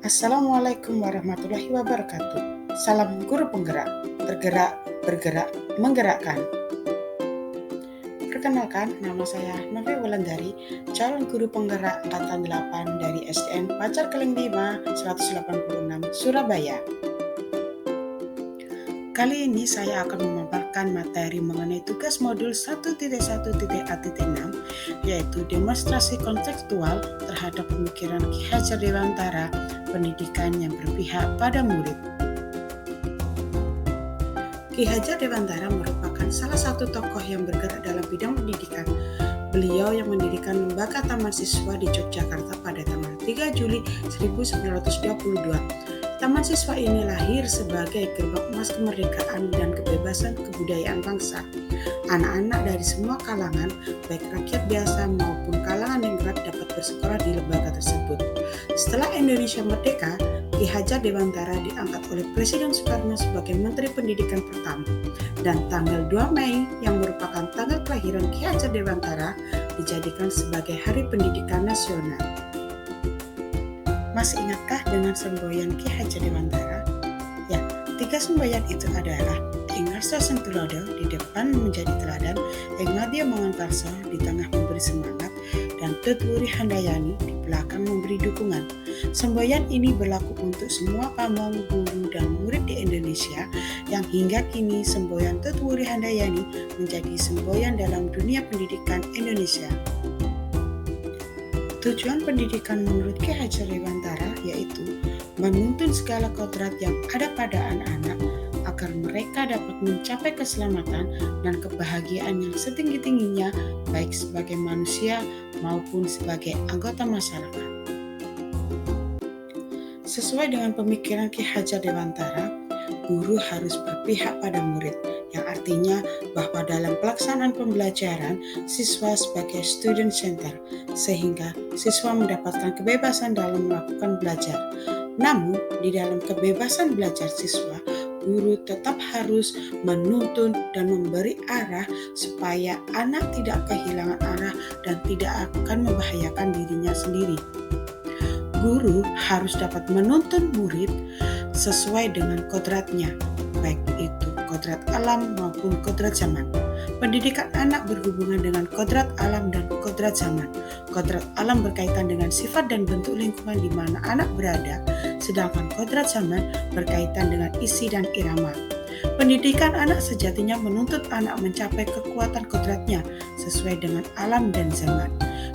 Assalamualaikum warahmatullahi wabarakatuh. Salam guru penggerak, tergerak, bergerak, menggerakkan. Perkenalkan, nama saya Novi Wulandari, calon guru penggerak angkatan 8 dari SDN Pacar Keleng 5 186 Surabaya. Kali ini saya akan memaparkan materi mengenai tugas modul 1.1.A.6, yaitu demonstrasi kontekstual terhadap pemikiran Ki Hajar Dewantara, pendidikan yang berpihak pada murid. Ki Hajar Dewantara merupakan salah satu tokoh yang bergerak dalam bidang pendidikan. Beliau yang mendirikan Lembaga Taman Siswa di Yogyakarta pada tanggal 3 Juli 1922. Taman Siswa ini lahir sebagai gerbang emas kemerdekaan dan kebebasan kebudayaan bangsa. Anak-anak dari semua kalangan, baik rakyat biasa maupun kalangan yang berat, dapat bersekolah di lembaga tersebut. Setelah Indonesia merdeka, Ki Hajar Dewantara diangkat oleh Presiden Soekarno sebagai Menteri Pendidikan pertama, dan tanggal 2 Mei yang merupakan tanggal kelahiran Ki Hajar Dewantara dijadikan sebagai Hari Pendidikan Nasional. Masih ingatkah dengan semboyan Ki Hajar Dewantara? Ya, 3 semboyan itu adalah Ing Harso Sing Tulodo di depan menjadi teladan, Ing Madya Mangunkarso di tengah memberi semangat, dan Tut Wuri Handayani di belakang memberi dukungan. Semboyan ini berlaku untuk semua pamong, guru, dan murid di Indonesia, yang hingga kini semboyan Tut Wuri Handayani menjadi semboyan dalam dunia pendidikan Indonesia. Tujuan pendidikan menurut Ki Hajar Dewantara yaitu menuntun segala kodrat yang ada pada anak-anak agar mereka dapat mencapai keselamatan dan kebahagiaan yang setinggi-tingginya, baik sebagai manusia maupun sebagai anggota masyarakat. Sesuai dengan pemikiran Ki Hajar Dewantara, guru harus berpihak pada murid, yang artinya bahwa dalam pelaksanaan pembelajaran, siswa sebagai student center, sehingga siswa mendapatkan kebebasan dalam melakukan belajar. Namun, di dalam kebebasan belajar siswa, guru tetap harus menuntun dan memberi arah supaya anak tidak kehilangan arah dan tidak akan membahayakan dirinya sendiri. Guru harus dapat menuntun murid sesuai dengan kodratnya, baik itu kodrat alam maupun kodrat zaman. Pendidikan anak berhubungan dengan kodrat alam dan kodrat zaman. Kodrat alam berkaitan dengan sifat dan bentuk lingkungan di mana anak berada, sedangkan kodrat zaman berkaitan dengan isi dan irama. Pendidikan anak sejatinya menuntut anak mencapai kekuatan kodratnya sesuai dengan alam dan zaman.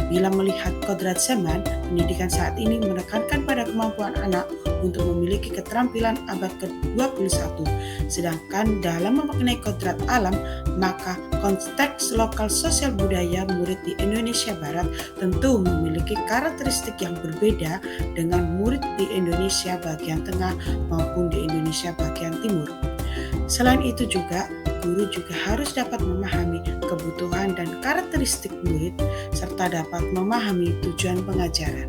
Bila melihat kodrat zaman, pendidikan saat ini menekankan pada kemampuan anak untuk memiliki keterampilan abad ke-21. Sedangkan dalam memaknai kodrat alam, maka konteks lokal sosial budaya murid di Indonesia Barat tentu memiliki karakteristik yang berbeda dengan murid di Indonesia bagian tengah maupun di Indonesia bagian timur. Selain itu juga, guru juga harus dapat memahami kebutuhan dan karakteristik murid serta dapat memahami tujuan pengajaran.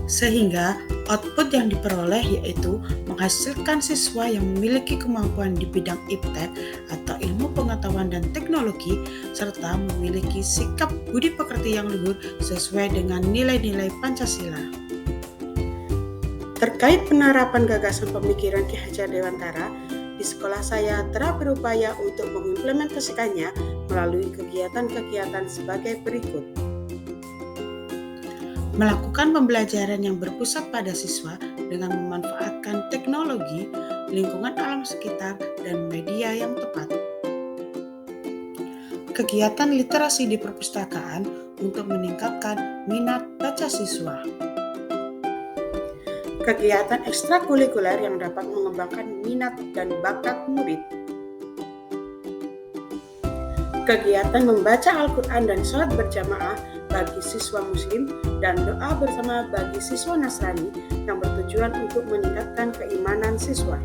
Sehingga output yang diperoleh yaitu menghasilkan siswa yang memiliki kemampuan di bidang iptek atau ilmu pengetahuan dan teknologi, serta memiliki sikap budi pekerti yang luhur sesuai dengan nilai-nilai Pancasila. Terkait penerapan gagasan pemikiran Ki Hajar Dewantara, di sekolah saya telah berupaya untuk mengimplementasikannya melalui kegiatan-kegiatan sebagai berikut. Melakukan pembelajaran yang berpusat pada siswa dengan memanfaatkan teknologi, lingkungan alam sekitar, dan media yang tepat. Kegiatan literasi di perpustakaan untuk meningkatkan minat baca siswa. Kegiatan ekstrakurikuler yang dapat mengembangkan minat dan bakat murid. Kegiatan membaca Al-Quran dan sholat berjamaah bagi siswa muslim dan doa bersama bagi siswa Nasrani yang bertujuan untuk meningkatkan keimanan siswa.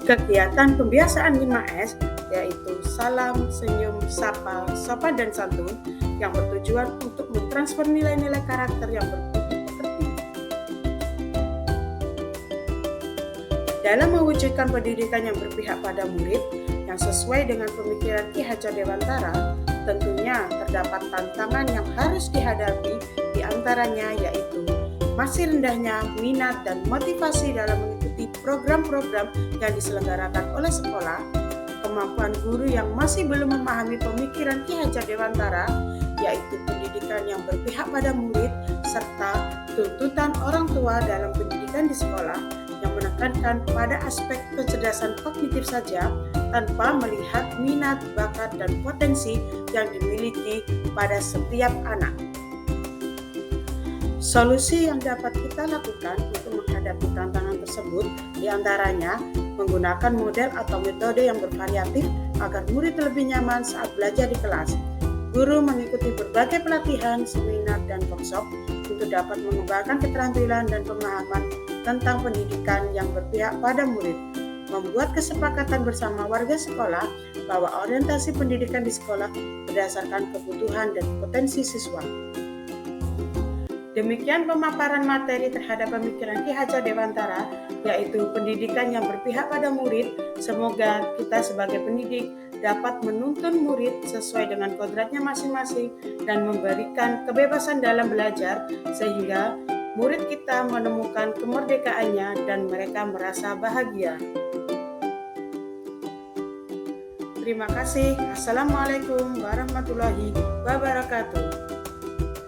Kegiatan pembiasaan 5S yaitu salam, senyum, sapa, sopan dan santun yang bertujuan untuk mentransfer nilai-nilai karakter yang berbudi pekerti. Dalam mewujudkan pendidikan yang berpihak pada murid yang sesuai dengan pemikiran Ki Hajar Dewantara, tentunya terdapat tantangan yang harus dihadapi di antaranya yaitu masih rendahnya minat dan motivasi dalam mengikuti program-program yang diselenggarakan oleh sekolah, kemampuan guru yang masih belum memahami pemikiran Ki Hajar Dewantara, yaitu pendidikan yang berpihak pada murid, serta tuntutan orang tua dalam pendidikan di sekolah yang menekankan pada aspek kecerdasan kognitif saja tanpa melihat minat, bakat, dan potensi yang dimiliki pada setiap anak. Solusi yang dapat kita lakukan untuk menghadapi tantangan tersebut diantaranya menggunakan model atau metode yang bervariatif agar murid lebih nyaman saat belajar di kelas. Guru mengikuti berbagai pelatihan, seminar, dan workshop untuk dapat mengembangkan keterampilan dan pemahaman tentang pendidikan yang berpihak pada murid. Membuat kesepakatan bersama warga sekolah bahwa orientasi pendidikan di sekolah berdasarkan kebutuhan dan potensi siswa. Demikian pemaparan materi terhadap pemikiran Ki Hajar Dewantara, yaitu pendidikan yang berpihak pada murid. Semoga kita sebagai pendidik dapat menuntun murid sesuai dengan kodratnya masing-masing dan memberikan kebebasan dalam belajar sehingga murid kita menemukan kemerdekaannya dan mereka merasa bahagia. Terima kasih. Assalamualaikum warahmatullahi wabarakatuh.